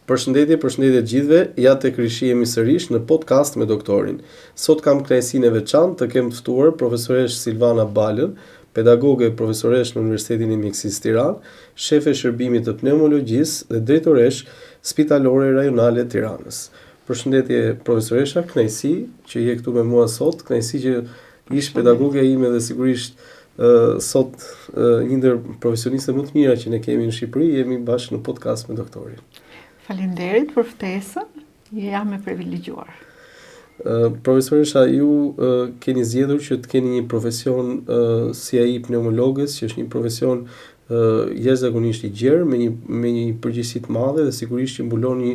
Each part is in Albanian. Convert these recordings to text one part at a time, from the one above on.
Përshëndetje të gjithëve, ja tek rishihemi sërish në podcast me doktorin. Sot kam kënaqësinë e veçantë të kem ftuar profesoresh Silvana Balën, pedagoge profesoresh në Universitetin e Mjekësisë Tiranë, shefe shërbimit të pneumologjisë dhe drejtoresh spitalore rajonale Tiranës. Përshëndetje profesoresha, kënaqësi që je këtu me mua sot, kënaqësi që ish pedagoge ime dhe sigurisht sot një ndër profesionistë më të mira që ne kemi në Shqipëri, jemi bashkë në podcast me doktorin. Faleminderit për ftesën, jam e privilegjuar. Profesoresha, ju keni zgjedhur që të keni një profesion si ai pneumologës, që është një profesion jashtëzakonisht i gjerë, me një përgjegjësi të madhe dhe sigurisht që mbulon një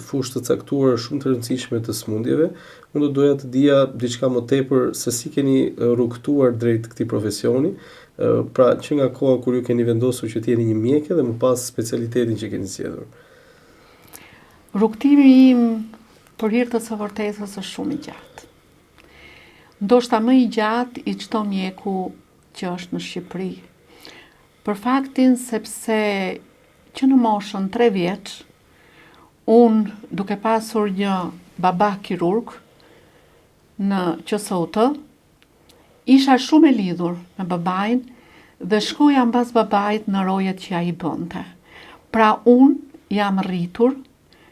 fushë të caktuar shumë të rëndësishme të sëmundjeve. Unë do doja të dija diçka më tepër se si keni rrugtuar drejt këtij profesioni, pra që nga koha kur ju keni vendosur që të jeni një mjeke dhe më pas specialitetin që keni zgjedhur. Rrugtimi im për hir të së vërtetës është shumë i gjatë. Ndoshta më i gjatë i çdo mjeku që është në Shqipëri. Për faktin sepse që në moshën 3 vjeç, unë duke pasur një baba kirurg në QSUT, isha shumë e lidhur me babain dhe shkoja mbas babait në rojet që ai bënte. Pra unë jam rritur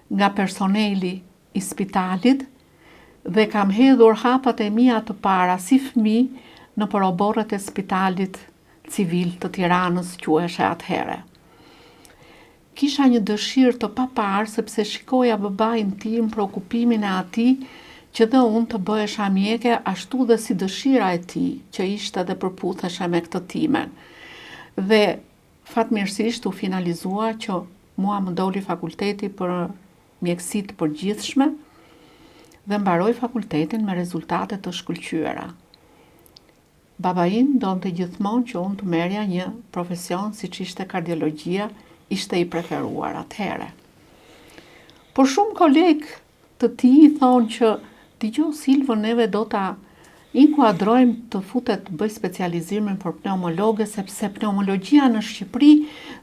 nga personeli i spitalit dhe kam hedhur hapat e mia të para si fëmijë në oborret e spitalit civil të Tiranës, quheshe atëherë. Kisha një dëshirë të papar sepse shikoja babain tim, shqetësimin e atij që dhe unë të bëhesha mjeke ashtu dhe si dëshira e tij që ishte dhe përputheshe me këtë timen. Dhe fatmirësisht u finalizua që mua më doli fakulteti për mjekësi të përgjithshme dhe mbaroj fakultetin me rezultate të shkëlqyera. Baba im donte gjithmonë që unë të merrja një profesion siç ishte kardiologjia, ishte i preferuar atëherë. Por shumë kolegë të tij thonë që dëgjoj Silvën, neve do ta inkuadrojmë të futet të bëj specializimin për pneumologë sepse pneumologjia në Shqipëri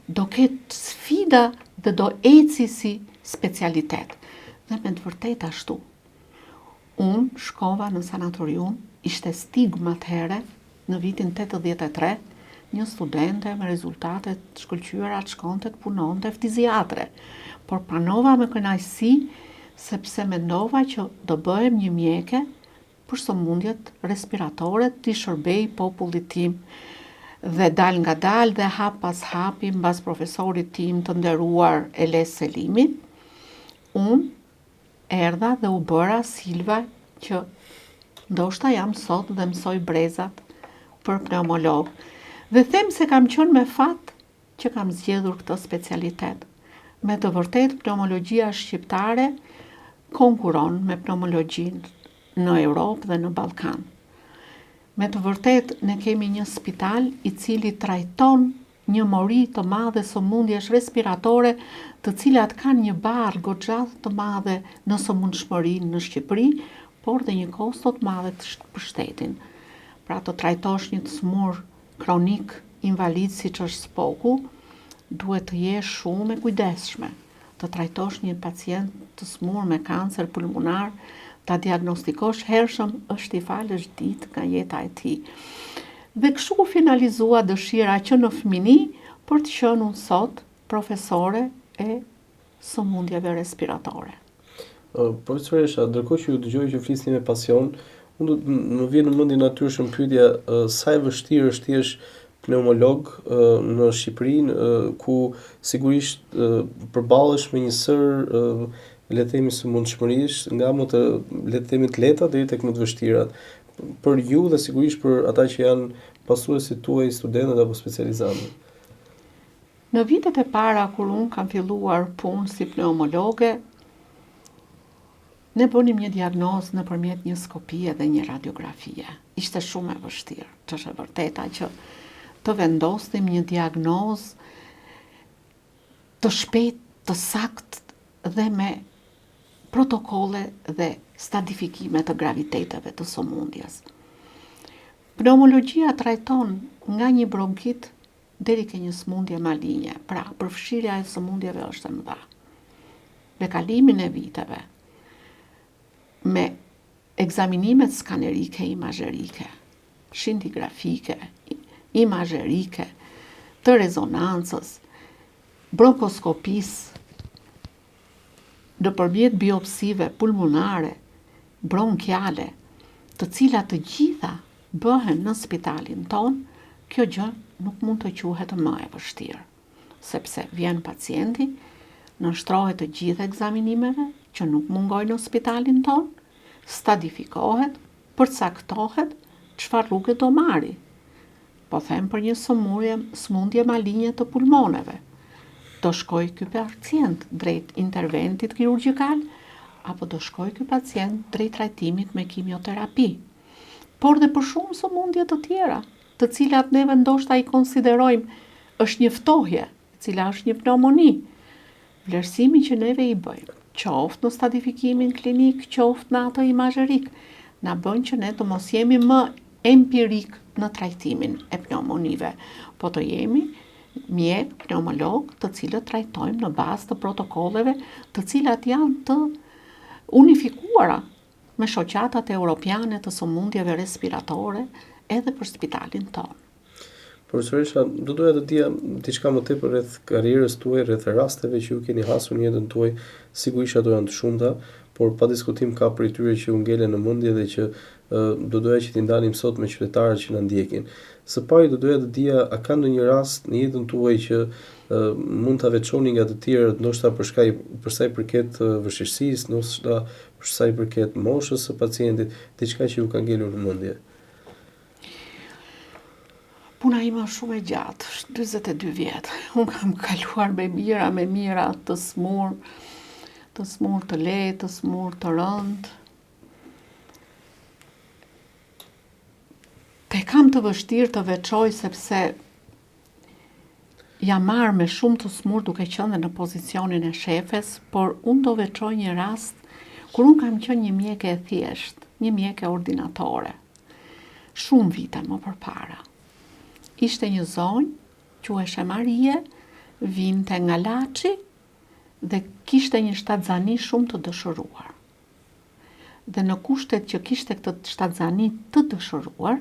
do ketë sfida dhe do eci si specialitet. Dhe me të vërtetë ashtu. Unë shkova në sanatorium, ishte stigma atëherë, në vitin 83, një studente me rezultate të shkëlqyera të shkonte të punonte ftiziatre. Por pranova me kënaqësi sepse mendova që do bëhem një mjeke për sëmundjet respiratore të shërbej popullit tim. Dhe dal nga dal dhe hap pas hapi mbas profesorit tim të nderuar Eles Selimi, unë erdha dhe u bëra Silva që ndoshta jam sot dhe mësoj brezat për pneumolog. Dhe them se kam qenë me fat që kam zgjedhur këtë specialitet. Me të vërtetë pneumologjia shqiptare konkuron me pneumologjinë në Europë dhe në Ballkan. Me të vërtetë ne kemi një spital i cili trajton një mori të madhe sëmundjesh respiratore, të cilat kanë një barë goxha të madhe në sëmundshmërinë në Shqipëri, por dhe një kosto të madhe për shtetin. Pra të trajtosh një të smur kronik invalid siç është spoku, duhet të jesh shumë e kujdesshme. Të trajtosh një pacient të smur me kancer pulmonar, ta diagnostikosh hershëm është i falësh ditë nga jeta e tij. Dhe kështu u finalizua dëshira që në fëmijëni për të qenë unë sot profesore e sëmundjeve respiratore. Profesoresha, ndërkohë që ju dëgjoj që flisni me pasion, më vjen në mendje natyrshëm pyetja sa e vështirë është të jesh pneumolog në Shqipëri, ku sigurisht përballesh me një sër le të themi sëmundshmërish, nga më të le të themi të lehta deri tek më të vështirat. Për ju dhe sigurisht për ata që janë pasuesit tuaj, studentët apo specializantët. Në vitet e para kur unë kam filluar punë si pneumologe, ne bënim një diagnozë nëpërmjet një skopie dhe një radiografie. Ishte shumë e vështirë, që është e vërteta që të vendosnim një diagnozë të shpejtë, të saktë dhe me protokolle dhe stadifikime të graviteteve të sëmundjes. Pneumologjia trajton nga një bronkit deri ke një sëmundje malinje, pra përfshirja e sëmundjeve është e mëdha. Me kalimin e viteve, me ekzaminimet skanerike, imazherike, scintigrafike, imazherike, të rezonancës, bronkoskopisë, nëpërmjet biopsive pulmonare, bronkiale, të cilat të gjitha bëhen në spitalin ton, kjo gjë nuk mund të quhet më e vështirë, sepse vjen pacienti, nënshtrohet të gjitha ekzaminimeve që nuk mungojnë në spitalin ton, stadifikohet, përcaktohet çfarë rrugë do marri. Po them për një sëmundje malinje të pulmoneve. Do shkoj ky pacient drejt interventit kirurgjikal, apo do shkoj ky pacient drejt trajtimit me kimioterapi. Por dhe për shumë sëmundje të tjera, të cilat neve ndoshta i konsiderojmë është një ftohje, e cila është një pneumoni. Vlerësimi që neve i bëjmë, qoftë në stadifikimin klinik, qoftë në atë imazherik, na bën që ne të mos jemi më empirik në trajtimin e pneumonive, po të jemi mjek, pneumolog, të cilët trajtojmë në bazë të protokolleve, të cilat janë të unifikuara me shoqatat europiane të sëmundjeve respiratore edhe për spitalin tonë. Profesoresha, do doja të dija diçka më tepër rreth karrierës tuaj, rreth rasteve që ju keni hasur në jetën tuaj, sigurisht ato janë të shumta, por pa diskutim ka prej tyre që u ngelen në mendje dhe që do doja që t'i ndalim sot me qytetarët që na ndjekin. Së pari do doja të dija, a ka ndonjë rast në jetën tuaj që mund ta veçoni nga të tjerët, ndoshta për sa i përket vështirësisë, ndoshta për sa i përket moshës së pacientit, diçka që ju ka ngelur në mendje? Puna ime është shumë e gjatë, është 42 vjet. Unë kam kaluar me mira të smur të lehtë, të smur të rënd. Te kam të vështirë të veçoj sepse jam marrë me shumë të smur duke qenë në pozicionin e shefes, por unë do veçoj një rast kur unë kam qenë një mjeke e thjeshtë, një mjeke ordinatore. Shumë vite më përpara. Ishte një zonjë, quheshe Marie, vinte nga Laçi dhe kishte një shtatzani shumë të dëshëruar. Dhe në kushtet që kishte këtë shtatzani të dëshëruar,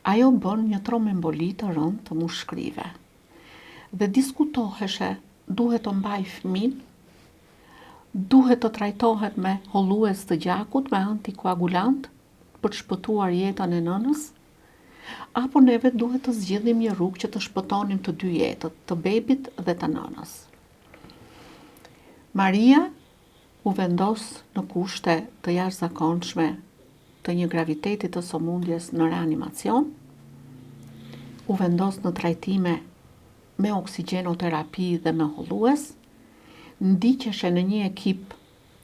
ajo bën një tromemboli të rëndë të mushkrive. Dhe diskutoheshe, duhet të mbaj fëmin, duhet të trajtohet me hollues të gjakut, me antikoagulant, për të shpëtuar jetën e nënës, apo neve duhet të zgjidhim një rrugë që të shpëtonim të dy jetët, të bebit dhe të nënës. Maria u vendos në kushte të jashtëzakonshme të një gravitetit të sëmundjes në reanimacion, u vendos në trajtime me oksigenoterapi dhe me hollues, ndiqeshe në një ekip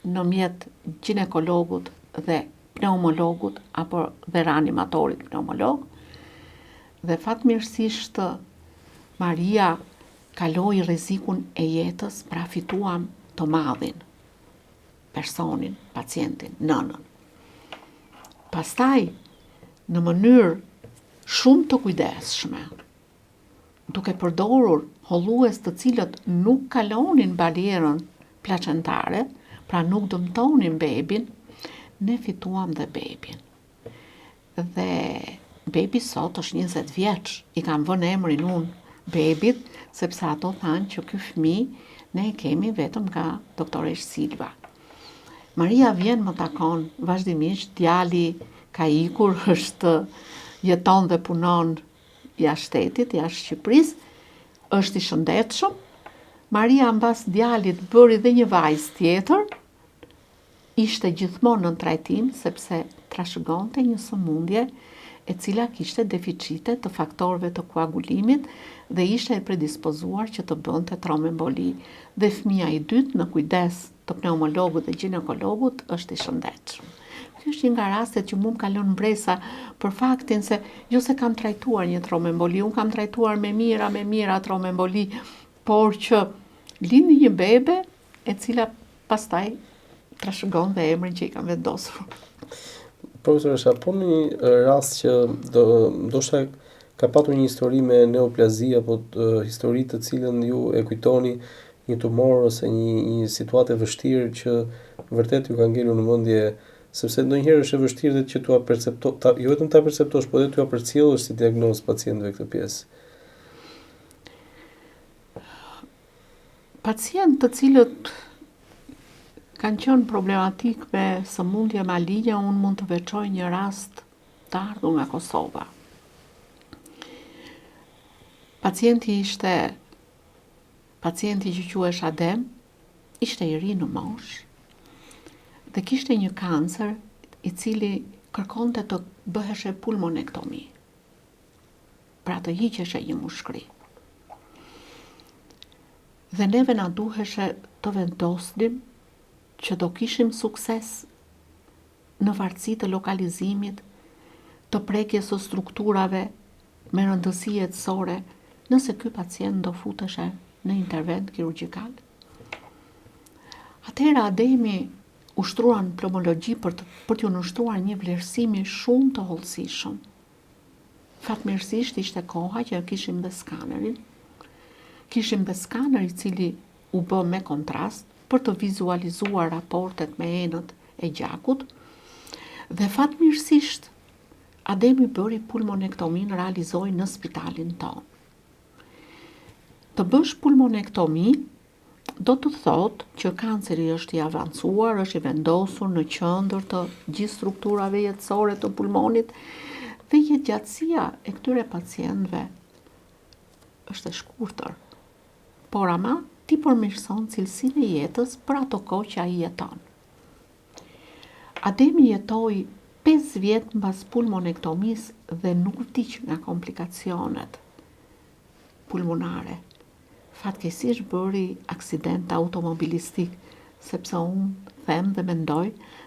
në mjet ginekologut dhe pneumologut apo dhe reanimatorit pneumolog, dhe fatmirësisht Maria kaloi rrezikun e jetës, pra fituam të madhin, personin, pacientin, nënën. Pastaj, në mënyrë shumë të kujdesshme, duke përdorur hollues të cilët nuk kalonin barierën placentare, pra nuk dëmtonin bebin, ne fituam dhe bebin. Dhe bebi sot është 20 vjeç, i kam vënë emrin unë bebit, sepse ato thanë që ky fëmijë ne e kemi vetëm nga doktoresh Silva. Maria vjen më takon vazhdimisht, djali ka ikur, jeton dhe punon jashtë shtetit, jashtë Shqipërisë, është i shëndetshëm. Maria mbas djalit bëri dhe një vajzë tjetër, ishte gjithmonë në trajtim sepse trashëgonte një sëmundje e cila kishte deficite të faktorëve të koagulimit dhe ishte e predispozuar që të bënte tromemboli. Dhe fëmia i dytë në kujdes të pneumologut dhe ginekologut është i shëndetshëm. Ky është një nga rastet që mu më kalon mbresa për faktin se jo se kam trajtuar një tromemboli, unë kam trajtuar me mira tromemboli, por që lindi një bebe e cila pastaj trashëgon dhe emrin që i kam vendosur. Profesoresha, po në një rast që ndoshta ka patur një histori me neoplazi apo histori të cilën ju e kujtoni një tumor ose një situatë e vështirë që vërtet ju ka ngelur në mendje, sepse ndonjëherë është e vështirë dhe që jo vetëm ta perceptosh, por edhe t'ua përcjellësh si diagnozë pacientëve këtë pjesë. Pacientë të cilët kanë qenë problematik me sëmundje maligne, unë mund të veçoj një rast të ardhur nga Kosova. Pacienti që quhesh Adem, ishte i ri në moshë dhe kishte një kancer i cili kërkonte të bëheshe pulmonektomi. Pra të hiqeshe një mushkëri. Dhe neve na duheshe të vendosnim që do kishim sukses në varësi të lokalizimit, të prekjes së strukturave me rëndësi jetësore, nëse ky pacient do futeshe në intervent kirurgjikal. Atëherë Ademi ushtruan pneumologji për t'ju nushtruar një vlerësimi shumë të hollësishëm. Fatmirësisht ishte koha që kishim dhe skanerin. Kishim dhe skaner i cili u bë me kontrast për të vizualizuar raportet me enët e gjakut dhe fatmirësisht Ademi bëri pulmonektomin realizoi në spitalin tonë. Të bësh pulmonektomi do të thotë që kanceri është i avancuar, është i vendosur në qendër të gjithë strukturave jetësore të pulmonit dhe jetëgjatësia e këtyre pacientëve është e shkurtër. Por ama ti përmirëson cilësinë e jetës për ato kohë që ai jeton. Ademi jetoi 5 vjet mbas pulmonektomisë dhe nuk vdiq nga komplikacionet pulmonare. Fatkeqësisht bëri aksident automobilistik, sepse unë them dhe mendoj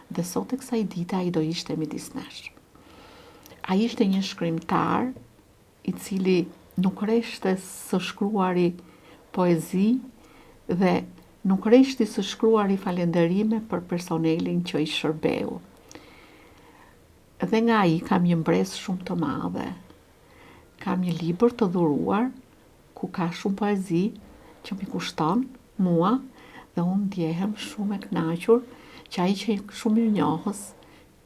dhe sot e kësaj dite ai do ishte midis nesh. Ai ishte një shkrimtar i cili nuk reshte së shkruari poezi dhe nuk reshti së shkruari falenderime për personelin që i shërbeu. Dhe nga ai kam një mbresë shumë të madhe. Kam një libër të dhuruar ku ka shumë poezi që mi kushton mua dhe unë ndjehem shumë e kënaqur që ai që shumë i njohës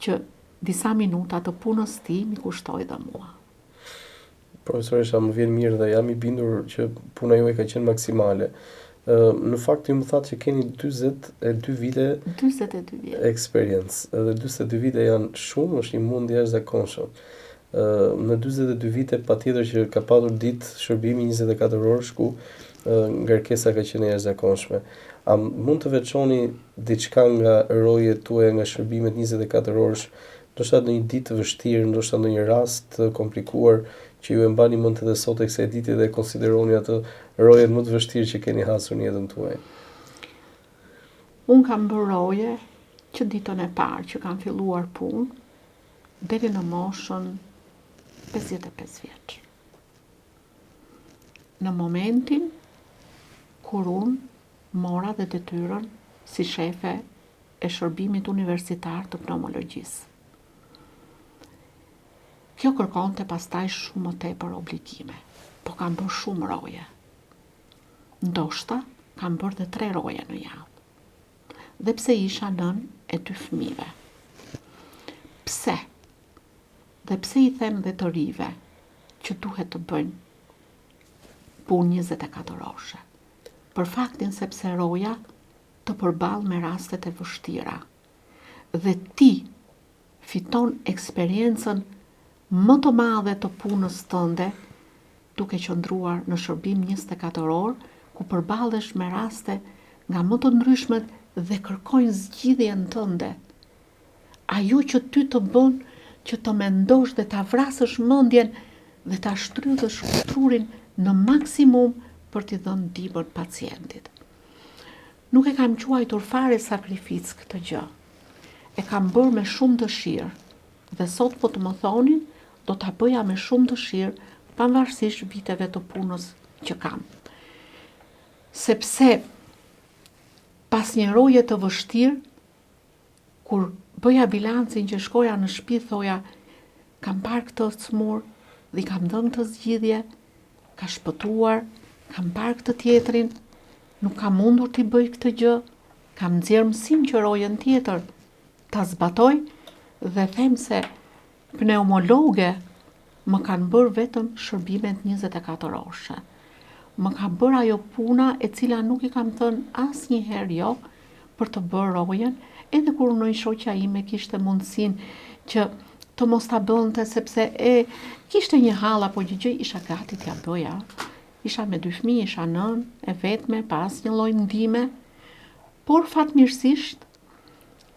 që disa minuta të punës ti mi kushtoj dhe mua. Profesoresha, më vjen mirë dhe jam i bindur që puna juaj ka qenë maksimale. Në fakt ju më thatë që keni 42 vite 42 vite eksperiencë. Dhe 42 vite janë shumë, është një mund jashtëzakonshëm. Në 42 vite patjetër që ka patur ditë shërbimi 24 orësh ku ngarkesa ka qenë jashtëzakonshme. A mund të veçoni diçka nga rojet tuaja nga shërbimet 24 orësh, ndoshta në një ditë të vështirë, ndoshta në një rast të komplikuar që ju e mbani mend edhe sot e kësaj dite dhe konsideroni atë rojet më të vështirë që keni hasur në jetën tuaj? Unë kam bërë roje që ditën e parë që kam filluar punë deri në moshën 55 vjeç. Në momentin kur unë mora dhe detyrën si shefe e shërbimit universitar të pneumologjisë. Kjo kërkonte pastaj shumë më tepër obligime, po kam bërë shumë roje. Ndoshta kam bërë dhe 3 roje në javë. Dhe pse isha nën e 2 fëmijëve. Pse? Dhe pse i them dhe të rive që duhet të bëjnë punë 24 orëshe? Për faktin sepse roja të përballë me rastet e vështira. Dhe ti fiton eksperiencën më të madhe të punës tënde duke qëndruar në shërbim 24 orë ku përballesh me raste nga më të ndryshmet dhe kërkojnë zgjidhjen tënde. Ajo që ty të bën që të mendosh dhe ta vrasësh mendjen dhe ta shtrydhësh trurin në maksimum për t'i dhënë ndihmën pacientit. Nuk e kam quajtur fare sakrificë këtë gjë. E kam bërë me shumë dëshirë dhe sot po të më thonin do ta bëja me shumë dëshirë pavarësisht viteve të punës që kam. Sepse pas një roje të vështirë kur bëja bilancin që shkoja në shtëpi, thoja, kam parë këtë smur dhe i kam dhënë të zgjidhje, ka shpëtuar, kam parë këtë tjetrin, nuk kam mundur t'i bëj këtë gjë, kam nxjerrë mësim që rojën tjetër ta zbatoj dhe them se pneumologe më kanë bërë vetëm shërbimet 24 orëshe. Më ka bërë ajo puna e cila nuk i kam thënë asnjëherë jo për të bërë rojën, edhe kur në shoqja ime kishte mundësinë që të mos ta bënte sepse kishte një hall apo një gjë, isha gati t'ja bëja. Isha me 2 fëmijë, isha nën e vetme, pa asnjë lloj ndihme, por fatmirësisht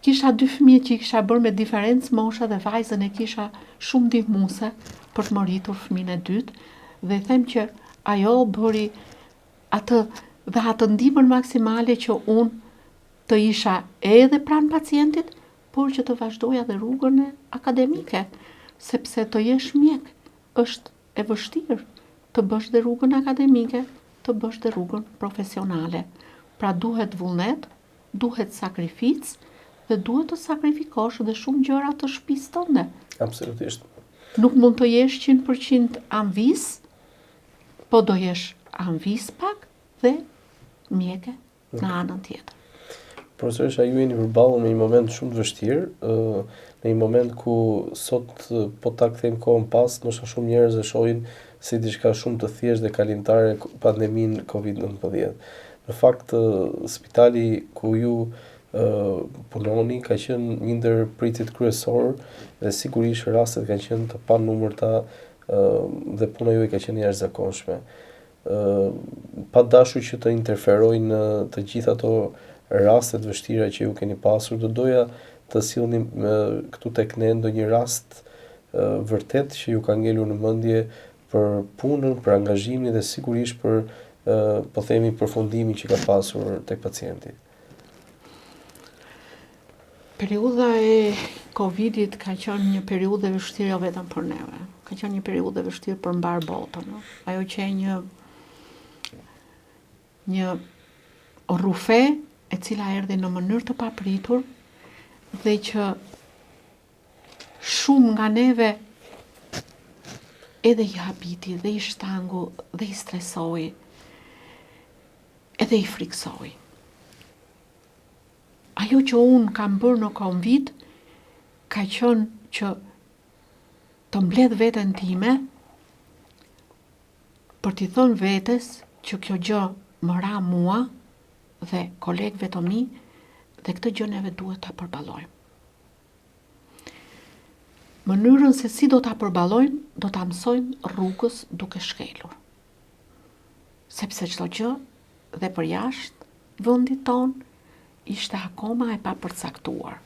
kisha 2 fëmijë që i kisha bërë me diferencë moshe dhe vajzën e kisha shumë ndihmuese për të më rritur fëmijën e dytë dhe them që ajo bëri atë ndihmën maksimale që unë të isha edhe pranë pacientit, por që të vazhdoja dhe rrugën e akademike, sepse të jesh mjek është e vështirë, të bësh dhe rrugën akademike, të bësh dhe rrugën profesionale. Pra duhet vullnet, duhet sakrificë dhe duhet të sakrifikosh dhe shumë gjëra të shtëpisë tënde. Absolutisht. Nuk mund të jesh 100% anvis, po do jesh anvis pak dhe mjeke në anën tjetër. Profesoresha, ju jeni përballur me një moment shumë të vështirë, në një moment ku sot po ta kthejmë kohën pas, ndoshta shumë njerëz e shohin si diçka shumë të thjeshtë dhe kalimtare pandeminë COVID-19. Në fakt, spitali ku ju punoni ka qenë një ndër pritjet kryesor dhe sigurisht rastet kanë qenë të panumërta dhe puna juaj ka qenë jashtëzakonshme. Pa dashur që të interferojnë në të gjitha ato raste të vështira që ju keni pasur, do doja të sillni këtu tek ne ndonjë rast vërtet që ju ka ngelur në mendje për punën, për angazhimin dhe sigurisht për po themi përfundimin që ka pasur tek pacienti. Periudha e Covidit ka qenë një periudhë e vështirë jo vetëm për neve. Ka qenë një periudhë e vështirë për mbar botën. Ajo që një rrufe e cila erdhi në mënyrë të papritur dhe që shumë nga neve edhe i habiti, dhe i shtangu, dhe i stresoi, edhe i friksoi. Ajo që unë kam bërë në Covid ka qenë që të mbledh veten time për t'i thënë vetes që kjo gjë më ra mua dhe kolegëve të mi dhe këtë gjë neve duhet ta përballojmë. Mënyrën se si do ta përballojmë, do ta mësojmë rrugës duke shkelur. Sepse çdo gjë dhe për jashtë vendit tonë ishte akoma e papërcaktuar.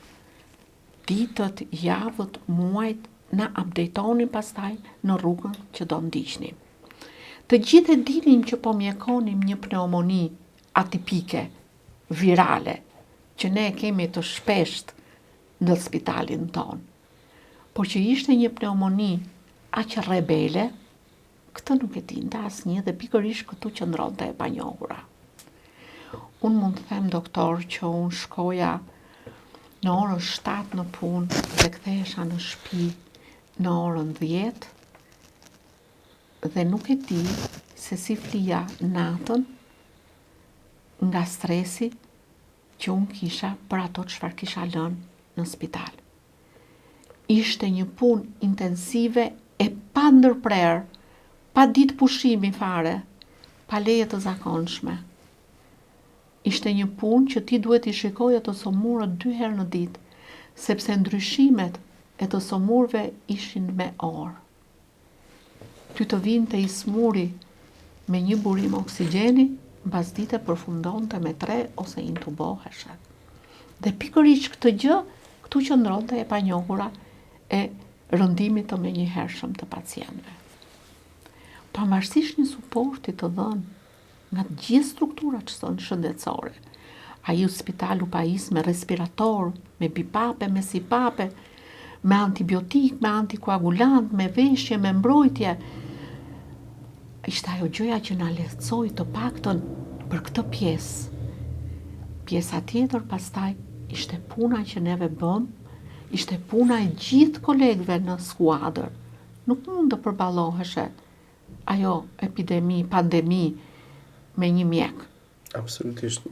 Ditët, javët, muajt na updatonin pastaj në rrugën që do ndiqnim. Të gjithë e dinim që po mjekonim një pneumoni atipike, virale, që ne kemi të shpesht në spitalin tonë. Por që ishte një pneumoni aq rebele, këtë nuk e dinte asnjë dhe pikërisht këtu qëndronte e panjohura. Unë mund të them, doktor, që unë shkoja në orën 7 në punë dhe kthehesha në shtëpi në orën 10 dhe nuk e di se si flija natën nga stresi që unë kisha për ato çfarë kisha lënë në spital. Ishte një punë intensive e pa ndërprerë, pa ditë pushimi fare, pa leje të zakonshme. Ishte një punë që ti duhet i shikoje të somurët 2 herë në ditë, sepse ndryshimet e të somurve ishin me orë. Ty të vinte i smuri me një burim oksigjeni, mbas dite përfundonte me 3 ose intuboheshe. Dhe pikërisht këtë gjë, këtu qëndronte e panjohura e rëndimit të menjëhershëm të pacientëve. Pavarësisht një suporti të dhënë nga të gjithë strukturat shëndetësore, ai spitalu pais me respirator, me bipape, me sipape, me antibiotik, me antikoagulant, me veshje, me mbrojtje, ishte ajo gjëja që na lehtësoi të paktën për këtë pjesë. Pjesa tjetër pastaj ishte puna që neve bëm, ishte puna e gjithë kolegëve në skuadër. Nuk mund të përballoheshe ajo epidemi, pandemi me një mjek. Absolutisht.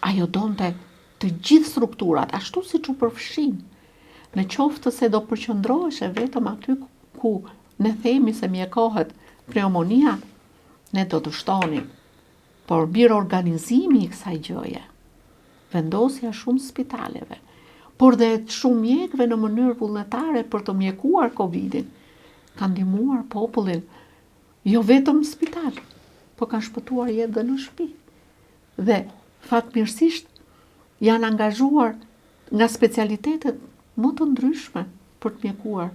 Ajo donte të gjithë strukturat, ashtu si që përfshin. Në qoftë se do përqëndroheshe vetëm aty ku ne themi se mjekohet pneumonia, ne do të shtonim. Por mirë organizimi i kësaj gjëje, vendosja shumë spitaleve, por dhe shumë mjekëve në mënyrë vullnetare për të mjekuar Covidin, kanë ndihmuar popullin, jo vetëm në spital, po kanë shpëtuar jetë dhe në shtëpi. Dhe fatmirësisht janë angazhuar nga specialitetet më të ndryshme për të mjekuar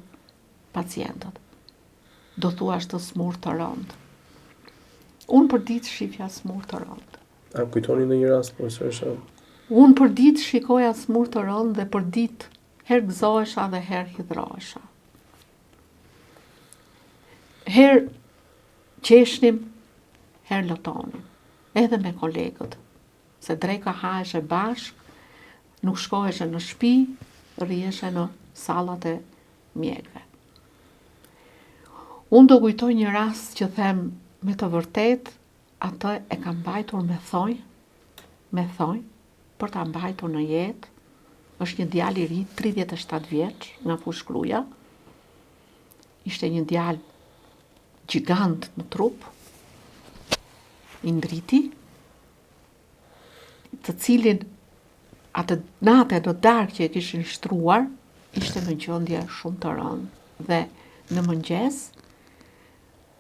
pacientët. Do thuash të smurë të rëndë. Unë për ditë shifja smurë të rëndë. A kujtoni në një rast, profesoresha? Unë për ditë shikoja smurë të rëndë dhe për ditë herë gëzohesha dhe herë hidhrohesha. Herë qeshnim, herë lotonim. Edhe me kolegët. Se dreka haheshe bashk, nuk shkoheshe në shtëpi, rrieshe në sallat e mjekëve. Unë do kujtoj një rast që them me të vërtet, atë e kam mbajtur me thonj, për ta mbajtur në jetë. Është një djalë i ri, 37 vjeç, nga Fushkruja. Ishte një djalë gjigant në trup, i ndriti, të cilin atë natë në darkë që e kishin shtruar, ishte në gjendje shumë të rëndë. Dhe në mëngjes,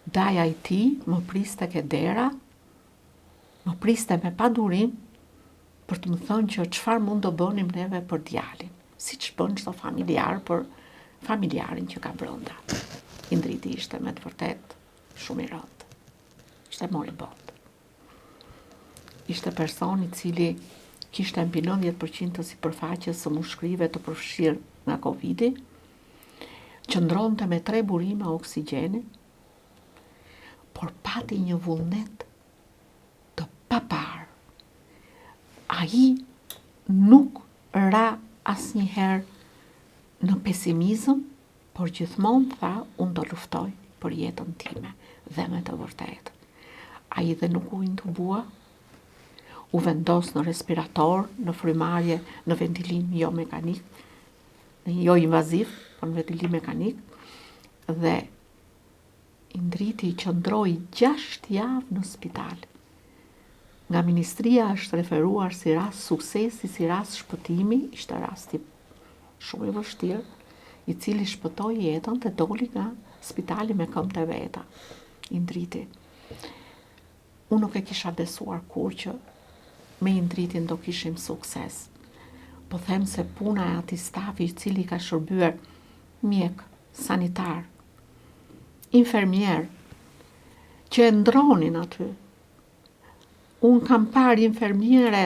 daja i tij më priste ke dera, më priste me padurim për të më thënë që çfarë mund të bënim neve për djalin, siç bën çdo familjar për familjarin që ka brenda. I ndriti ishte me të vërtet shumë i rëndë. Ishte moribond. Ishte person i cili kishte mbi 90% të sipërfaqes së mushkërive të përfshirë nga Covidi, qëndronte me 3 burime oksigjeni, por pati një vullnet të papar. Ai nuk ra asnjëherë në pesimizëm, por gjithmonë tha, unë do luftoj për jetën time, dhe me të vërtetë. Ai dhe nuk u intubua, u vendos në respirator, në frymarrje, në ventilim jo mekanik, jo invaziv, por në ventilim mekanik, dhe i ndriti, qëndroi 6 javë në spital. Nga ministria është referuar si rast suksesi, si rast shpëtimi, ishte rasti shumë i vështirë, i cili shpëtoi jetën dhe doli nga spitali me këmbë të veta. I ndriti. Unë nuk e kisha besuar kur që me i ndritin do kishim sukses. Po them se puna e atij stafi i cili ka shërbyer mjek, sanitar, infermier, që e ndronin aty. Unë kam parë infermiere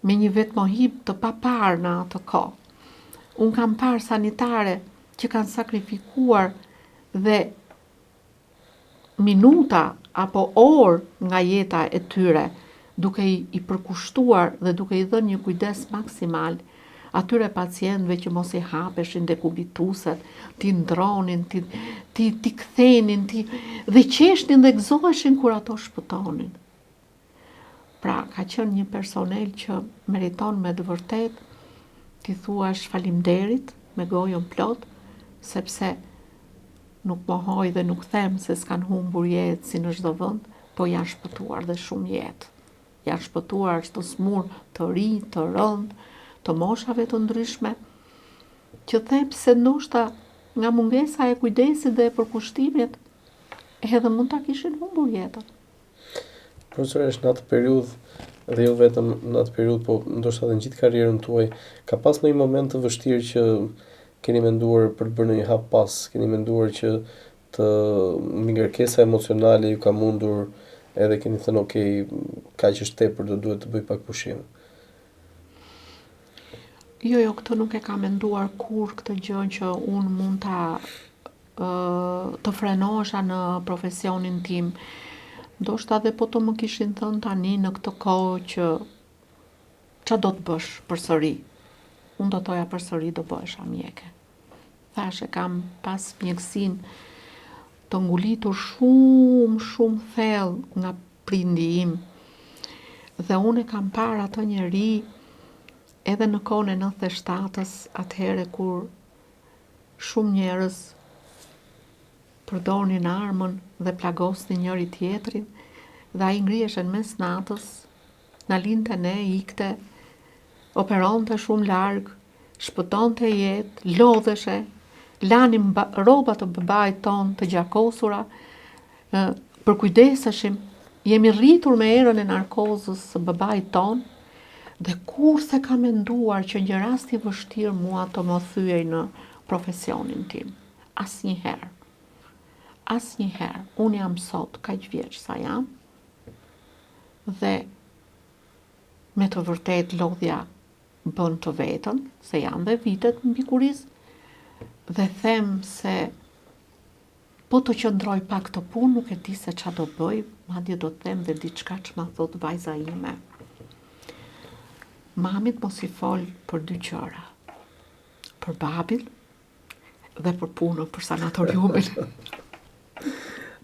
me një vetmohim të papar në atë kohë. Unë kam parë sanitare që kanë sakrifikuar dhe minuta apo orë nga jeta e tyre, duke i përkushtuar dhe duke i dhënë një kujdes maksimal atyre pacientëve që mos i hapeshin dekubituset, ti ndronin, ti kthenin, dhe qeshnin dhe gëzoheshin kur ato shpëtonin. Pra, ka qenë një personel që meriton me të vërtet, ti thuash faleminderit me gojën plot, sepse nuk mohoj dhe nuk them se s'kan humbur jetë si në çdo vend, po janë shpëtuar dhe shumë jetë. Janë shpëtuar çdo smur të ri, të rënd, të moshave të ndryshme, që them se ndoshta nga mungesa e kujdesit dhe e përkushtimit, edhe mund ta kishin humbur jetën. Profesores, në atë periudhë, dhe jo vetëm në atë periudhë, po ndoshta edhe në gjithë karrierën tuaj, ka pas ndonjë moment të vështirë që keni menduar për të bërë një hap pas, keni menduar që të ngarkesa emocionale ju ka mundur, edhe keni thënë okay, kaq është tepër, do duhet të bëj pak pushim. Jo, këtë nuk e kam menduar kur këtë gjë që unë mund të frenohesha në profesionin tim. Ndoshta edhe po të më kishin thënë tani në këtë kohë që Qa do të bësh përsëri? Unë do toja përsëri do bëhesha mjeke. Thashe kam pas mjekësinë të ngulitur shumë thellë nga prindi im. Dhe unë kam parë atë njeri edhe në kohën e 97-s, atëhere kur shumë njerëz përdornin armën dhe plagosnin njëri tjetrin, dhe ai ngriheshe në mes natës, na linte ne, ikte, operonte shumë larg, shpëtonte jetë, lodheshe, lanim rrobat të babait ton të gjakosura, përkujdeseshim, jemi rritur me erën e narkozës së babait ton, dhe kur se ka menduar që një rast i vështirë mua të më thyej në profesionin tim. Asnjëherë. Unë jam sot kaq vjeç sa jam, dhe me të vërtet lodhja bën të vetën, se janë dhe vitet mbi kuriz, dhe them se po të qëndroj pak të punë, nuk e di se qa do bëj, madje do të them dhe diçka që ma thot vajza ime. Mamit mos i fol për 2 gjëra. Për babil dhe për punën, për sanatoriumin.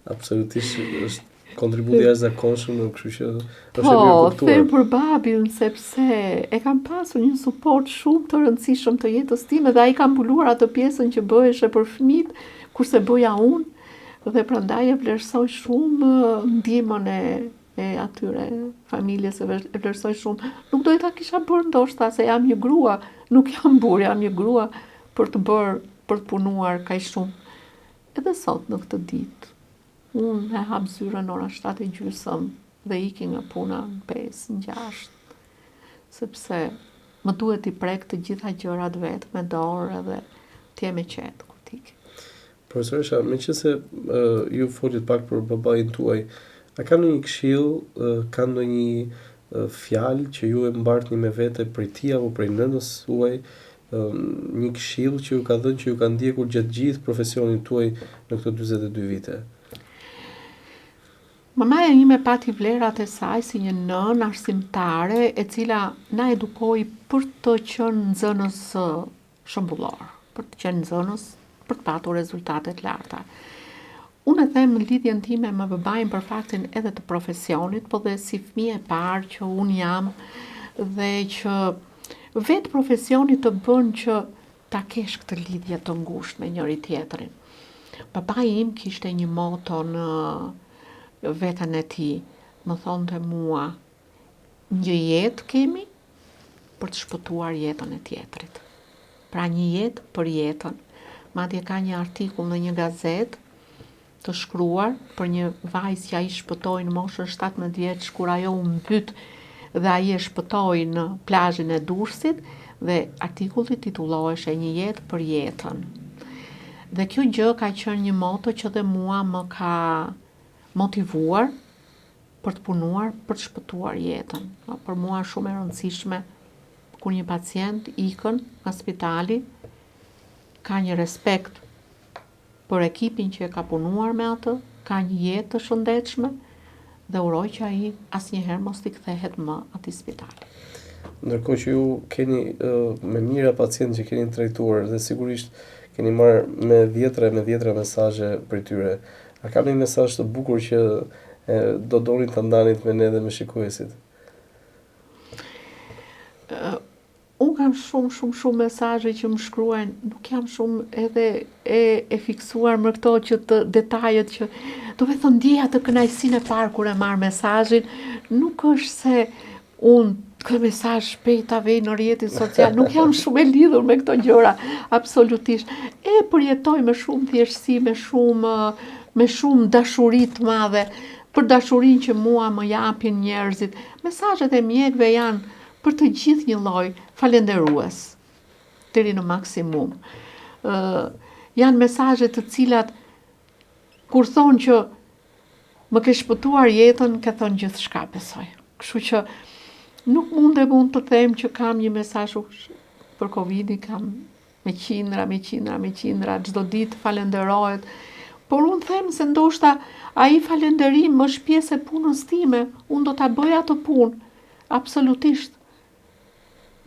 Absolutisht është kontributi jashtëzakonshëm, kështu që është e Po, mirë kuptuar. them për babilën sepse e kam pasur një suport shumë të rëndësishëm të jetës time dhe ai ka mbuluar atë pjesën që bëheshe për fëmijët, kurse bëja unë, dhe prandaj e vlerësoj shumë ndihmën e atyre familjes, e vlerësoj shumë. Nuk do ta kisha bërë ndoshta se jam një grua, nuk jam burr, jam një grua për të punuar kaq shumë. Edhe sot në këtë ditë, unë e hap zyrën ora 7:30 dhe iki nga puna në 5, në 6, sepse më duhet i prek të gjitha gjërat vetë me dorë edhe t'jem me qetë kur t'ik. Profesoresha, meqense ju folit pak për babain tuaj, a ka ndonjë këshill, ka ndonjë fjalë që ju e mbartni me vete prej tij apo prej nënës suaj, një këshill që ju ka dhënë, që ju ka ndjekur gjatë gjithë profesionit tuaj në këto 42 vite? Mamaja ime pati vlerat e saj si një nën arsimtare e cila na edukoi për të qenë nxënës shembullor, për të qenë nxënës për të patur rezultate të larta. Unë e them në lidhjen time me babain për faktin edhe të profesionit, po dhe si fëmijë e parë që unë jam, dhe që vetë profesioni të bën që ta kesh këtë lidhje të ngushtë me njëri tjetrin. Babai im kishte një moto në vetën e tij, më thonte mua, një jetë kemi për të shpëtuar jetën e tjetrit. Pra një jetë për jetën. Madje ka një artikull në një gazetë të shkruar për një vajzë që ai shpëtoi në moshën 17 vjeç, kur ajo u mbyt dhe ai e shpëtoi në plazhin e Durrësit, dhe artikulli titulloheshe Një jetë për jetën. Dhe kjo gjë ka qenë një moto që dhe mua më ka motivuar për të punuar, për të shpëtuar jetën. Për mua shumë e rëndësishme kur një pacient ikën nga spitali, ka një respekt për ekipin që e ka punuar me atë, ka një jetë të shëndetshme, dhe uroj që ai asnjëherë mos t'i kthehet më atij spitali. Ndërkohë që ju keni me mira pacientë që keni trajtuar dhe sigurisht keni marrë me dhjetra mesazhe për tyre. A ka një mesazh të bukur që do donin ta ndanit me ne dhe me shikuesit? Unë kam shumë mesazhe që më shkruajnë, nuk jam shumë edhe e fiksuar më këto që të detajet që do me thënë ndjej atë kënaqësinë e parë kur e marr mesazhin, nuk është se unë këtë mesazh shpejt ta vej në rrjetin social, nuk jam shumë e lidhur me këto gjëra, absolutisht. E përjetoj me shumë thjeshtësi, me shumë dashuri të madhe, për dashurinë që mua më japin njerëzit. Mesazhet e mjekëve janë për të gjithë një lloj falendërues, deri në maksimum. Janë mesazhe të cilat kur thonë që më ke shpëtuar jetën, ke thonë gjithçka, besoj. Kështu që nuk mund të them që kam një mesazh për Covidin, kam me qindra, çdo ditë falenderohet. Por unë them se ndoshta ai falënderim është pjesë e punës time, unë do ta bëj atë punë, absolutisht.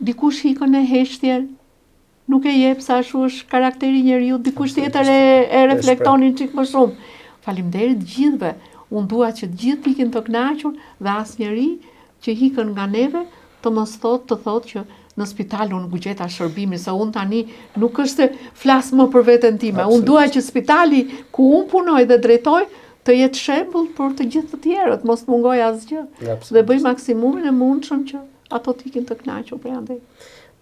dikush hikën e heshtjer, nuk e jep sa ashtu është karakteri njeriu, dikush tjetër e reflektonin çik më shumë. Faleminderit gjithëve. Unë dua që të gjithë ikin të kënaqur dhe asnjëri që hikën nga neve të mos të thotë që në spital unë gjeta shërbimi, se unë tani nuk është flas më për veten time. Unë dua që spitali ku unë punoj dhe drejtoj të jetë shembull për të gjithë të tjerët, mos mungoj asgjë. Dhe bëj maksimumin e mundshëm që ato të ikin të kënaqur për andej.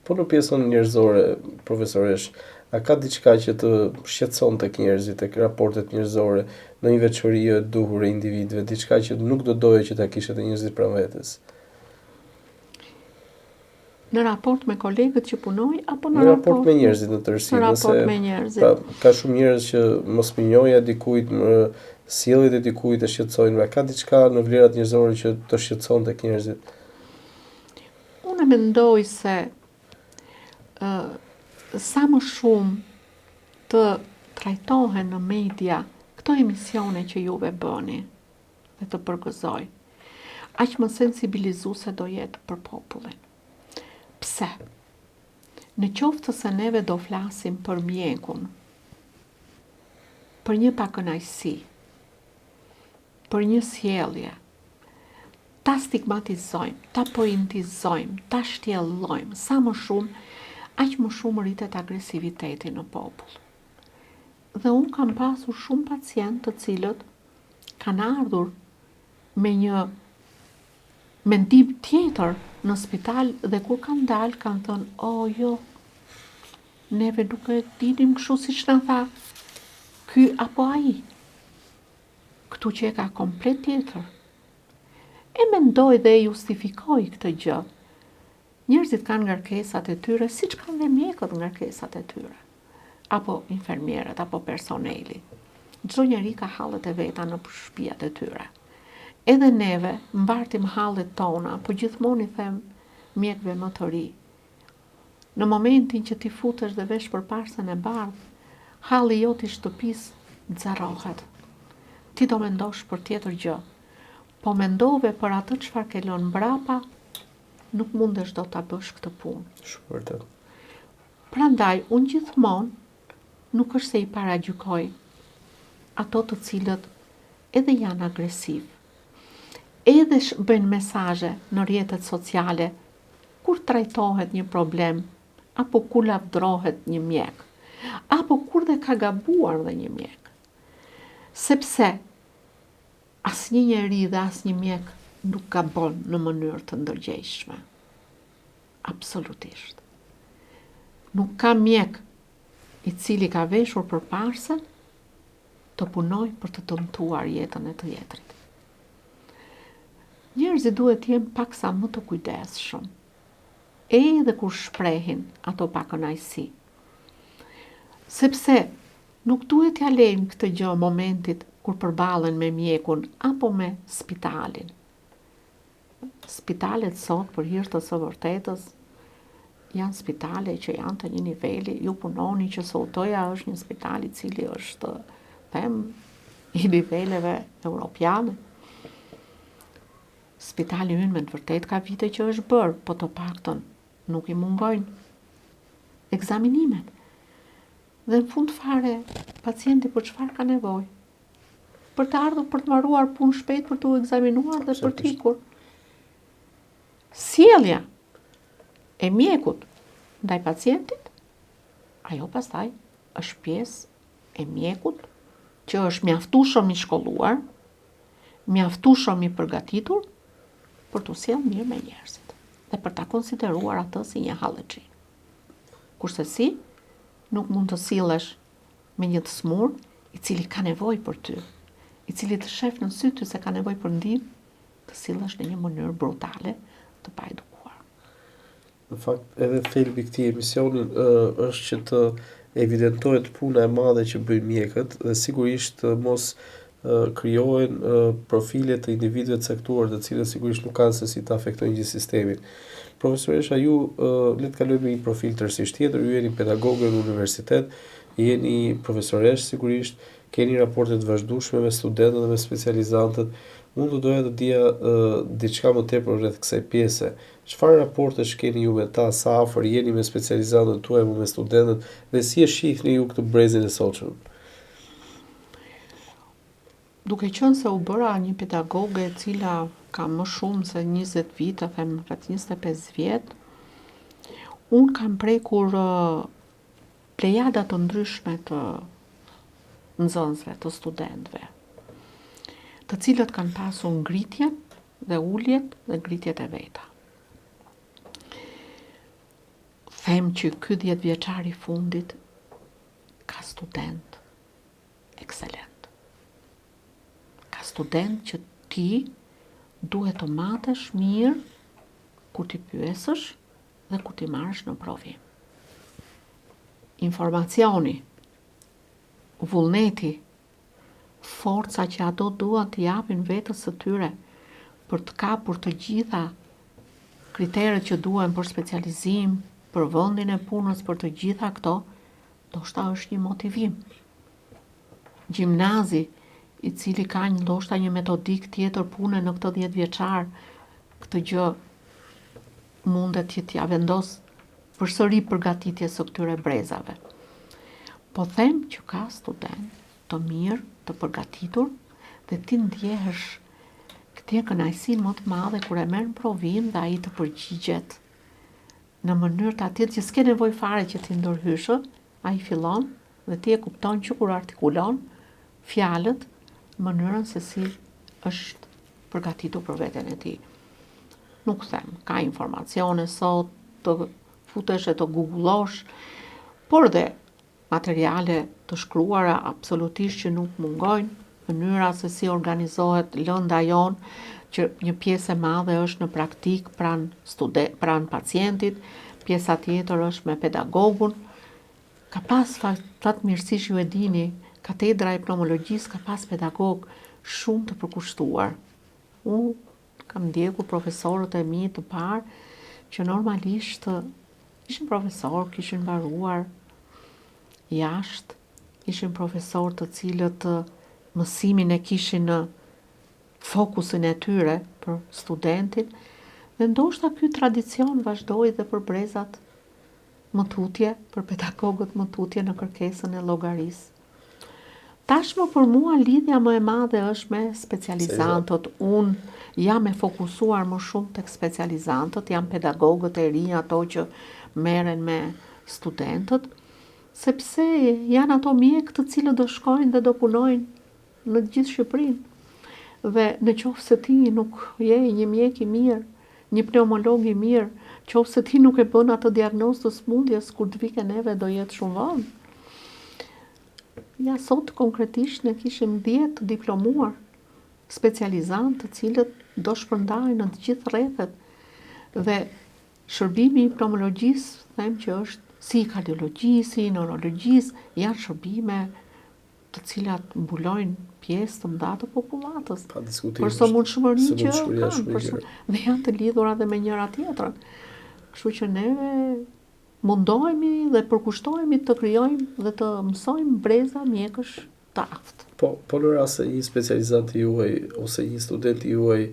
Po në pjesën njerëzore, profesoresh, a ka diçka që të shqetëson tek njerëzit, tek raportet njerëzore, në një veçori e duhur e individëve, diçka që nuk do doje që ta kishe të njerëzit pranë vetes? Në raport me kolegët që punoj apo në raport me njerëzit në tërësi? Në raport me njerëzit. Pra, ka shumë njerëz që mosmënjoja dikujt, sjelljet e dikujt e shqetësojnë, ka diçka në vlerat njerëzore që të shqetëson tek njerëzit? Unë mendoj se sa më shumë të trajtohen në media këto emisione që juve bëni dhe të përgëzoj, aq më sensibilizuese do jetë për popullin. Pse? Në qoftë se neve do flasim për mjekun, për një pakënaqësi, për një sjellje, ta stigmatizojmë, ta pointizojmë, ta shtjellojmë, sa më shumë, aq më shumë rritet agresiviteti në popull. Dhe unë kam pasur shumë pacientë të cilët kanë ardhur me një mendim tjetër në spital dhe kur kanë dalë kanë thënë, jo, neve nuk e dinim kështu siç na tha ky apo ai. Ktu që e ka komplet tjetër. E mendoj dhe e justifikoj këtë gjë. Njerëzit kanë ngarkesat e tyre, siç kanë dhe mjekët ngarkesat e tyre, apo infermierët, apo personeli. Çdo njeri ka hallet e veta në shtëpiat e tyre. Edhe neve mbartim hallet tona, po gjithmonë i them mjekëve më të ri. Në momentin që ti futesh dhe vesh për parsën e bardhë, halli jot i shtëpisë nxarrohet. Ti do mendosh për tjetër gjë. Po mendove për atë çfarë ke lënë mbrapa, nuk mundesh do ta bësh këtë punë. Shumë vërtet. Prandaj, unë gjithmonë nuk është se i paragjykoj ato të cilët edhe janë agresiv, edhe bëjnë mesazhe në rrjetet sociale kur trajtohet një problem, apo kur lavdrohet një mjek, apo kur dhe ka gabuar dhe një mjek. Sepse asnjë njeri dhe asnjë mjek nuk gabon në mënyrë të ndërgjegjshme. Absolutisht. Nuk ka mjek i cili ka veshur për parsën të punoj për të dëmtuar jetën e të tjetrit. Njerëzit duhet të jenë paksa më të kujdesshëm, edhe kur shprehin ato pakënaqësi. Sepse nuk duhet ja lejmë këtë gjë momentit kur përballen me mjekun apo me spitalin. Spitalet sot, për hir të së vërtetës, janë spitale që janë të një niveli, ju punoni që Sotoja është një spital i cili është, them, i niveleve europiane. Spitali ynë me të vërtet ka vite që është bërë, po të paktën nuk i mungojnë ekzaminimet. Dhe në fund fare, pacienti për çfarë ka nevojë? Për të ardhur për të marruar punë shpejt, për të u ekzaminuar dhe për të ikur. Sjellja e mjekut ndaj pacientit, ajo pastaj është pjesë e mjekut që është mjaftueshëm i shkolluar, mjaftueshëm i përgatitur për të sjellë mirë me njerëzit dhe për ta konsideruar atë si një hallëxhi. Kurse si, nuk mund të sillesh me një të smur i cili ka nevojë për ty, i cili të shef në sy ty se ka nevojë për ndihmë, të sillesh në një mënyrë brutale, të pa edukuar. Në fakt, edhe thelbi i këtij emisioni është që të evidentohet puna e madhe që bëjnë mjekët dhe sigurisht mos krijohen profile të individëve të caktuar, të cilët sigurisht nuk kanë se si të afektojnë gjithë sistemin. Profesoresha, ju le të kalojmë një profil tërësisht tjetër, ju jeni pedagoge në universitet, jeni profesoresh sigurisht, keni raporte të vazhdueshme me studentët dhe me specializantët, Mund të doja të dija diçka më tepër rreth kësaj pjese. Çfarë raportesh keni ju me ta, sa afër jeni me specializantët tuaj apo me studentët dhe si e shihni ju këtë brezin e sotshëm? Duke qenë se u bëra një pedagoge e cila ka më shumë se 20 vite, them rreth 25 vjet, unë kam prekur plejada të ndryshme të nxënësve, të studentëve, të cilët kanë pasur ngritjen dhe uljet dhe ngritjet e veta. Them që ky 10 vjeçar i fundit ka student ekselent. Ka student që ti duhet të matesh mirë kur ti pyesësh dhe kur ti marrësh në provim. Informacioni, vullneti, forca që ato duan të japin vetës së tyre për të kapur të gjitha kriteret që duhen për specializim, për vendin e punës, për të gjitha këto, ndoshta është një motivim. Gjimnazi, i cili ka ndoshta një metodik tjetër pune në këtë 10 vjeçar, këtë gjë mundet që t'ja vendos përsëri përgatitjes së këtyre brezave. Po them që ka student të mirë, të përgatitur, dhe ti ndjehesh këtë kënaqësinë më të madhe kur e merr në provim dhe ai të përgjigjet në mënyrë të atillë që s'ke nevojë fare që ti ndërhysh, ai fillon dhe ti e kupton që kur artikulon fjalët në mënyrën se si është përgatitur për veten e tij. Nuk them, ka informacione sot të futesh e të googullosh, por dhe materiale të shkruara absolutisht që nuk mungojnë, mënyra se si organizohet lënda jonë, që një pjesë e madhe është në praktik pranë pacientit, pjesa tjetër është me pedagogun. Ka pas fatmirësisht ju e dini, katedra e pneumologjisë ka pas pedagog shumë të përkushtuar. Unë kam ndjekur profesorët e mi të parë që normalisht ishin profesorë, kishin mbaruar jashtë, ishin profesorë të cilët mësimin e kishin në fokusin e tyre për studentin, dhe ndoshta ky tradicion vazhdoi dhe për brezat më tutje, për pedagogët më tutje në kërkesën e llogarisë. Tashmë për mua lidhja më e madhe është me specializantët. Unë jam e fokusuar më shumë tek specializantët, jam pedagogët e rinj, ato që merren me studentët, sepse janë ato mjek të cilët do shkojnë dhe do punojnë në gjithë Shqipërinë. Dhe në qoftë se ti nuk je një mjek i mirë, një pneumolog i mirë, qoftë se ti nuk e bën atë diagnozë të smundjes, kur të vike neve do jetë shumë vonë. Ja sot konkretisht ne kishim 10 diplomuar specializantë të cilët do shpërndahen në të gjithë rrethet. Dhe shërbimi i pneumologjisë, them që është si kardiologjisë, si neurologjisë, janë shërbime të cilat mbulojnë pjesë të mëdha të popullatës. Pa diskutim. Për sëmundshmërinë që kanë, dhe janë të lidhura dhe me njëra tjetrën. Kështu që neve mundohemi dhe përkushtohemi të krijojmë dhe të mësojmë breza mjekësh të aftë. Po në rast se një specializant i juaj ose një student i juaj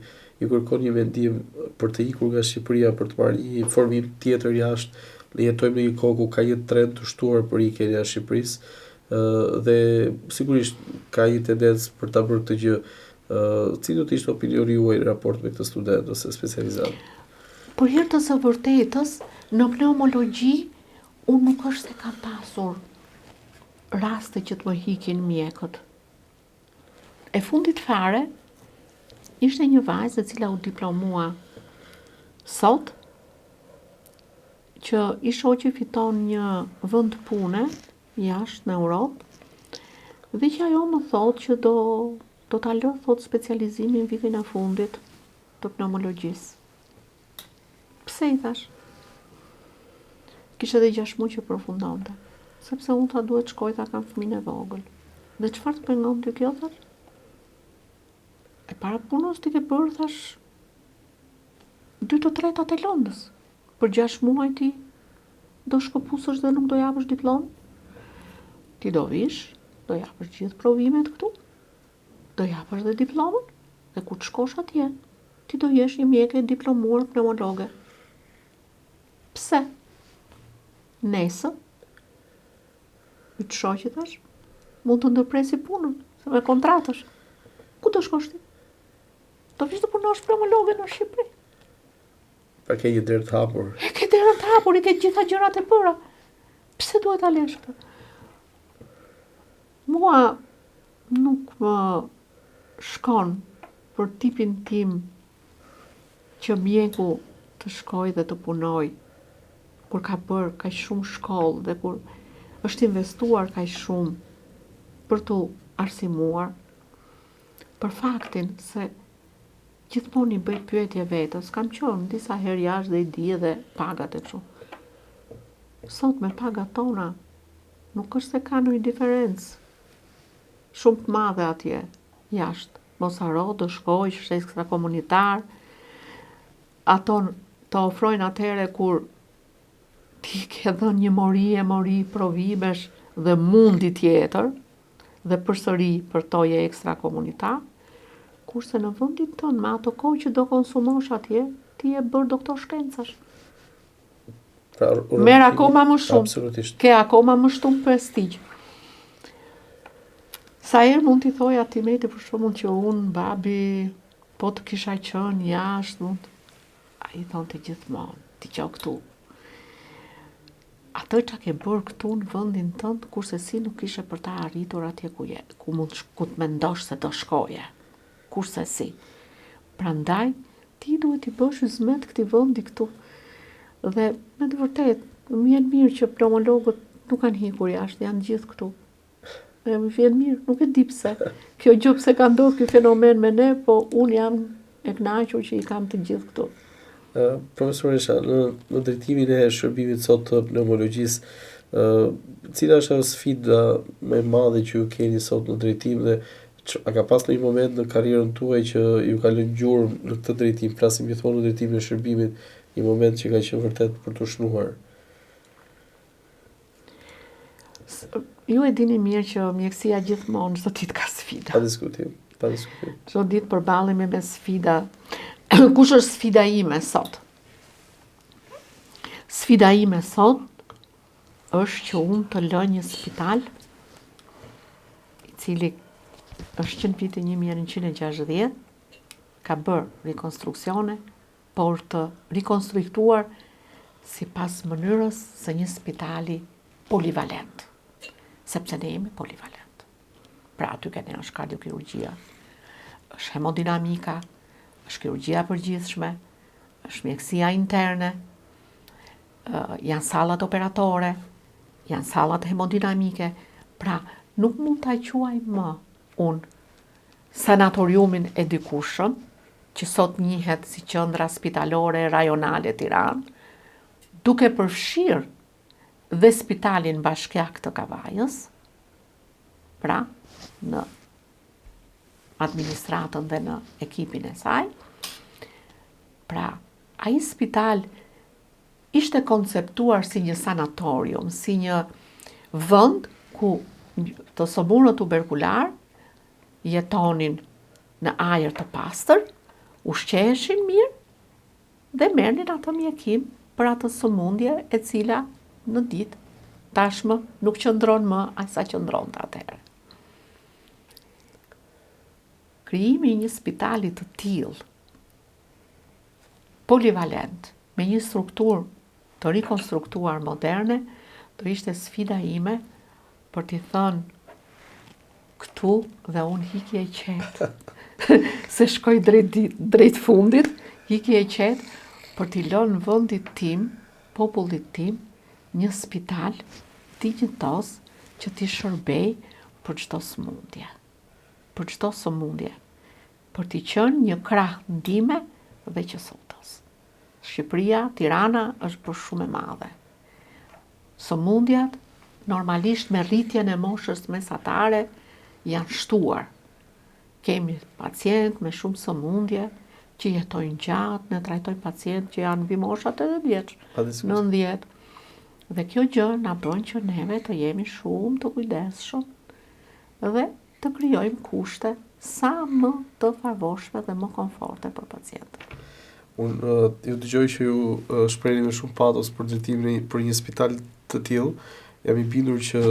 ju kërkon një mendim për të ikur nga Shqipëria për të marrë një formim tjetër jashtë, ne jetojmë në një kohë ku ka një trend të shtuar për ikjen jashtë Shqipërisë, dhe sigurisht ka një tendencë për ta bërë këtë gjë. Cili do të ishte opinioni juaj në raport me këtë student ose specializant? Për hir të së vërtetës, në pneumologji unë nuk është se kam pasur raste që të më hikin mjekët. E fundit fare ishte një vajzë e cila u diplomua sot, që i shoqi fiton një vend pune jashtë në Europë, dhe që ajo më thotë që do ta lë thot specializimin vitin e fundit të pneumologjisë. Pse i thash? Kishte edhe 6 muaj që përfundonte, sepse unë ta duhet shkoj ta kam fëmijën e vogël. Dhe çfarë të pengon ty kjo thash? E para punës ti ke bërë thash 2/3 e lëndës. Për 6 muaj ti do shkëpusësh dhe nuk do japësh diplomë. Ti do vish, do japësh gjithë provimet këtu, do japësh dhe diplomën, Dhe kur të shkosh atje, ti do jesh një mjeke diplomuar pneumologe. Pse? Nesër, i të shoqit është, mund të ndërpresi punën, se me kontratësh. Ku do shkosh ti? Do vish të punosh pneumologe në Shqipëri. Pa ke një derë të hapur. E ke derën të hapur, i ke gjitha gjërat e bëra. Pse duhet ta lesh këtë? Mua nuk më shkon për tipin tim që mjeku të shkoj dhe të punoj kur ka bërë kaq shumë shkollë dhe kur është investuar kaq shumë për të arsimuar, për faktin se gjithmonë i bëj pyetje vetës, kam qenë disa herë jashtë dhe i di edhe pagat e kështu. Sot me pagat tona nuk është se ka ndonjë diferencë shumë të madhe atje jashtë. Mos haro të shkojsh, është ekstrakomunitar. Ato të ofrojnë atëherë kur ti ke dhënë një mori provimesh dhe mundi tjetër dhe përsëri për to je ekstrakomunitar. Kurse në vendin tonë, me ato kohë që do konsumosh atje, ti je bërë doktor shkencash. Pra, merr akoma më shumë. Absolutisht. Ke akoma më shumë prestigj. Sa herë mund t'i thoj atij meti për shkakun që unë, babi, po të kisha qenë jashtë, ai thonte gjithmonë, ti qo këtu. Atë që ke bërë këtu në vendin tënd, kurse si nuk ishe për ta arritur atje ku të mendosh se do shkoje. Kurse si. Prandaj, ti duhet i bësh hizmet këtij vendi këtu. Dhe me të vërtetë, më vjen mirë që pneumologët nuk kanë hikur jashtë, janë gjithë këtu. Dhe më vjen mirë, nuk e di pse. Kjo gjë pse ka ndodhur ky fenomen me ne, po unë jam e kënaqur që i kam të gjithë këtu. Profesoresha, në drejtimin e shërbimit sot të pneumologjisë, cila është sfida më e madhe që ju keni sot në drejtim dhe a ka pas në një moment në karrierën tuaj që ju ka lënë gjurmë në këtë drejtim, flasim gjithmonë në drejtimin e shërbimit, një moment që ka qenë vërtet për të shnuar? Ju e dini mirë që mjekësia gjithmonë çdo ditë ka sfida. Pa diskutim. Çdo ditë përballemi me sfida. Kush është sfida ime sot? Sfida ime sot është që unë të lë një spital i cili është qenë viti 1960, ka bërë rekonstruksione, por të rekonstruiktuar sipas mënyrës së një spitali polivalent. Sepse ne jemi polivalent. Pra aty kene është kardiokirurgjia, është hemodinamika, është kirurgjia përgjithshme, është mjekësia interne, janë sallat operatore, janë sallat hemodinamike. Pra nuk mund ta quaj më unë sanatoriumin e dikushëm, që sot njihet si qendra spitalore rajonale Tiranë, duke përfshirë dhe spitalin bashkiak të Kavajës, pra në administratën dhe në ekipin e saj. Pra, ai spital ishte konceptuar si një sanatorium, si një vend ku të sëmurët tuberkular jetonin në ajër të pastër, ushqeheshin mirë dhe merrnin atë mjekim për atë sëmundje e cila në ditë tashmë nuk qëndron më aq sa qëndronte atëherë. Krijimi i një spitali të tillë, polivalent, me një strukturë të rikonstruktuar moderne, do ishte sfida ime për t'i thënë këtu dhe unë hiki e qetë. Se shkoj drejt fundit, hiki e qetë për t'i lënë vendit tim, popullit tim, një spital dinjitos që t'i shërbej për çdo sëmundje. Për çdo sëmundje. Për t'i qenë një krah ndihme dhe qësutës. Shqipëria, Tirana është për shumë e madhe. Sëmundjat, normalisht me rritjen e moshës mesatare, janë shtuar. Kemi pacient me shumë sëmundje që jetojnë gjatë, ne trajtojmë pacient që janë mbi moshat 80 vjeç, 90. Dhe kjo gjë na bën që neve të jemi shumë të kujdesshëm dhe të krijojmë kushte sa më të favorshme dhe më komforte për pacientët. Unë ju dëgjoj që ju shprehni me shumë patos për drejtimin për një spital të tillë. Jam i bindur që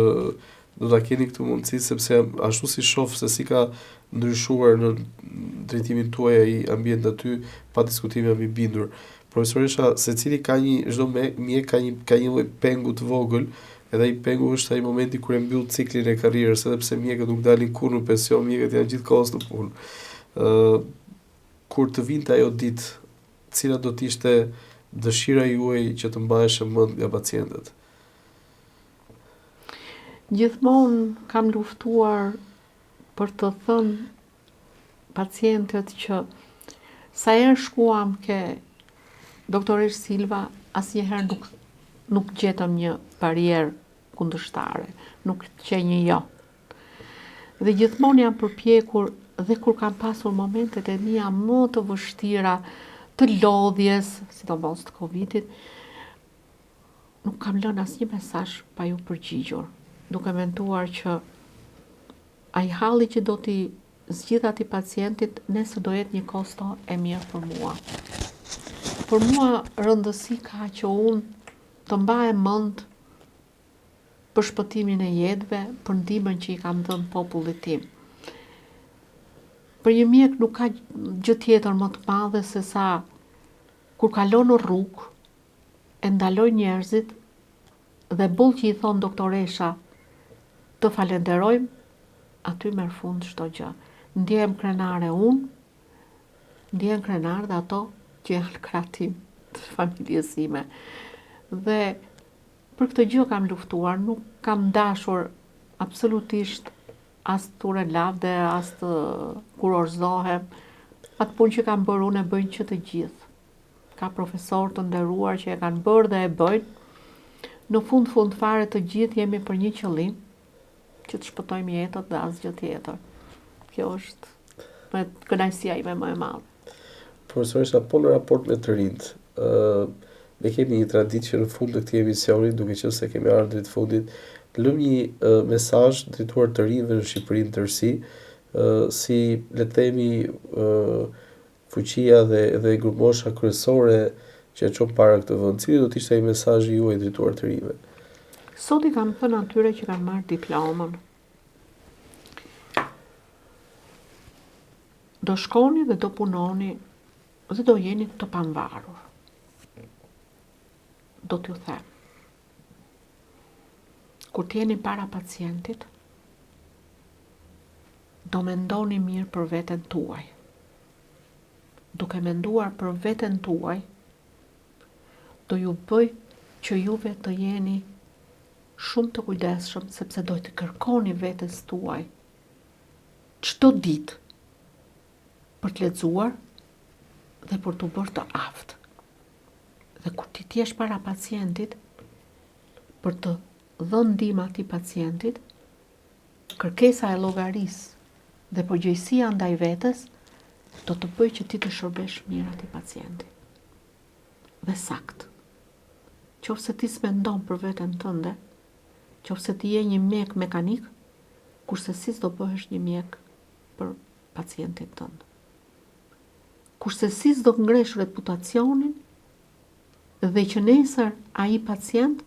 do ta keni këtë mundësi sepse ashtu si shoh se si ka ndryshuar në drejtimin tuaj ai ambient aty, pa diskutim jam i bindur. Profesoresha, secili ka çdo mjek ka një lloj pengu të vogël, edhe ai pengu është ai momenti kur e mbyll ciklin e karrierës, edhe pse mjekët nuk dalin kurrë në pension, mjekët janë gjithkohës në punë. Kur të vinte ajo ditë, cila do të ishte dëshira juaj që të mbaheshe mend nga pacientët? Gjithmonë kam luftuar për të thënë pacientët që sa herë shkuam ke doktoresh Silva, asnjëherë nuk gjetëm një barierë kundërshtare, nuk që një jo. Dhe gjithmonë jam përpjekur, dhe kur kam pasur momentet e mia më të vështira, të lodhjes, sidomos të Covidit, nuk kam lënë asnjë mesazh pa ju përgjigjur, duke menduar që ai halli që do t'i zgjidh atij pacientit nëse do jetë një kosto e mirë për mua. Për mua rëndësi ka që unë të mbahem mend për shpëtimin e jetëve, për ndihmën që i kam dhënë popullit tim. Për një mjek nuk ka gjë tjetër më të madhe se sa kur kalon në rrugë, e ndaloj njerëzit dhe bull që i thon doktoresha, të falenderojmë, aty merr fund çdo gjë. Ndjehem krenare unë, ndjehen krenar dhe ato që janë kratim të familjes sime. Dhe për këtë gjë kam luftuar, nuk kam dashur absolutisht as të ure lavde, as të kurorzohem. Atë punë që kam bërë unë e bëjnë që të gjithë. Ka profesor të nderuar që e kanë bërë dhe e bëjnë. Në fund fare të gjithë jemi për një qëllim, që të shpëtojmë jetët dhe asgjë tjetër. Kjo është me kënaqësia ime më e madhe. Profesoresha, po në raport me të rinjt, ne kemi një traditë që në fund të këtij emisioni, duke qenë se kemi ardhur drejt fundit, lëm një mesazh drejtuar të rinjve në Shqipërinë tërësi, si le të themi fuqia dhe grupmosha kryesore që e çon para këtë vend. Cili do të ishte ai mesazhi juaj drejtuar të rinjve? Sot i kam thënë atyre që kanë marrë diplomën. Do shkoni dhe do punoni dhe do jeni të pavarur. Do t'ju them. Kur t'jeni para pacientit, do mendoni mirë për veten tuaj. Duke menduar për veten tuaj, do ju bëj që juve të jeni shumë të kujdesshëm, sepse do të kërkoni vetes tuaj çdo ditë për të lexuar dhe për të bërë të aftë. Dhe kur ti t'jesh para pacientit, për të dhënë ndihmë atij pacientit, kërkesa e llogarisë dhe përgjegjësia ndaj vetes do të bëj që ti të shërbesh mirë atij pacienti. Dhe sakt. Qofse ti s'mendon për veten tënde, qofse ti je një mjek mekanik, kurse si s'do bëhesh një mjek për pacientin tënd. Kurse si s'do ngresh reputacionin dhe që nesër ai pacient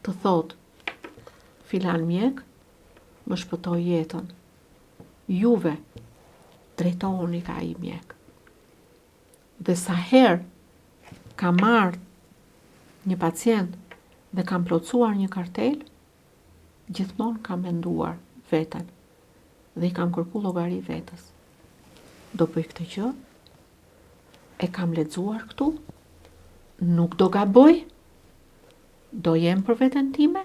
të thotë filan mjek më shpëtoi jetën. Juve drejtohuni ka ai mjek. Dhe sa herë ka marrë një pacient dhe kam plotësuar një kartel, gjithmonë kam menduar veten dhe i kam kërku llogari vetes. Do bëj këtë gjë, e kam lexuar këtu, nuk do gaboj, do jem për veten time,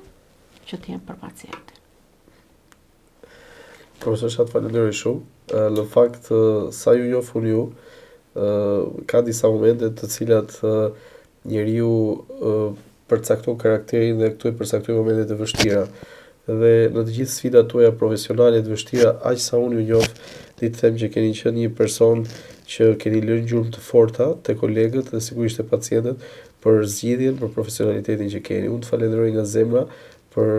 që t'jem për pacientin. Profesor, falenderoj shumë. Në fakt, sa ju njoh unë ju, ka disa momente të cilat njeriu përcakton karakterin dhe këtu e përcaktoj momentet e vështira. Dhe në të gjithë sfidat tuaja profesionale të vështira, aq sa unë ju njoh, dhe të them që keni qenë një person që keni lënë gjurmë të forta te kolegët dhe sigurisht te pacientët për zgjidhjen, për profesionalitetin që keni. Unë të falenderoj nga zemra për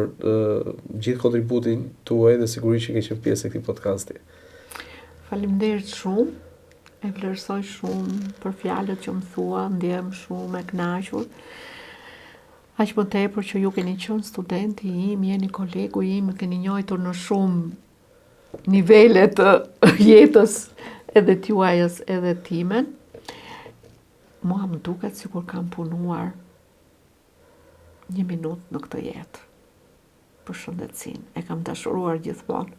gjithë kontributin tuaj dhe sigurisht që ke qenë pjesë e këtij podcasti. Faleminderit shumë. E vlerësoj shumë për fjalët që më thua, ndjem shumë e kënaqur. Aq më tepër që ju keni qenë studenti im, jeni kolegu im, keni njohur në shumë nivele të jetës, edhe t'juajës edhe timen. Mua më duket sikur kam punuar 1 minutë në këtë jetë. Për shëndetësinë, e kam dashuruar gjithmonë.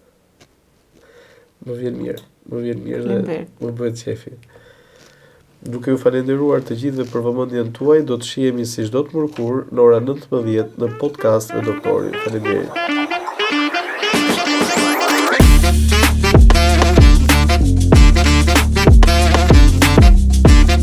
Më vjen mirë dhe më bëhet qefi. Duke ju falenderuar të gjithëve për vëmendjen tuaj, do të shihemi si çdo të mërkur në orën 19 në podcast me doktorin. Faleminderit.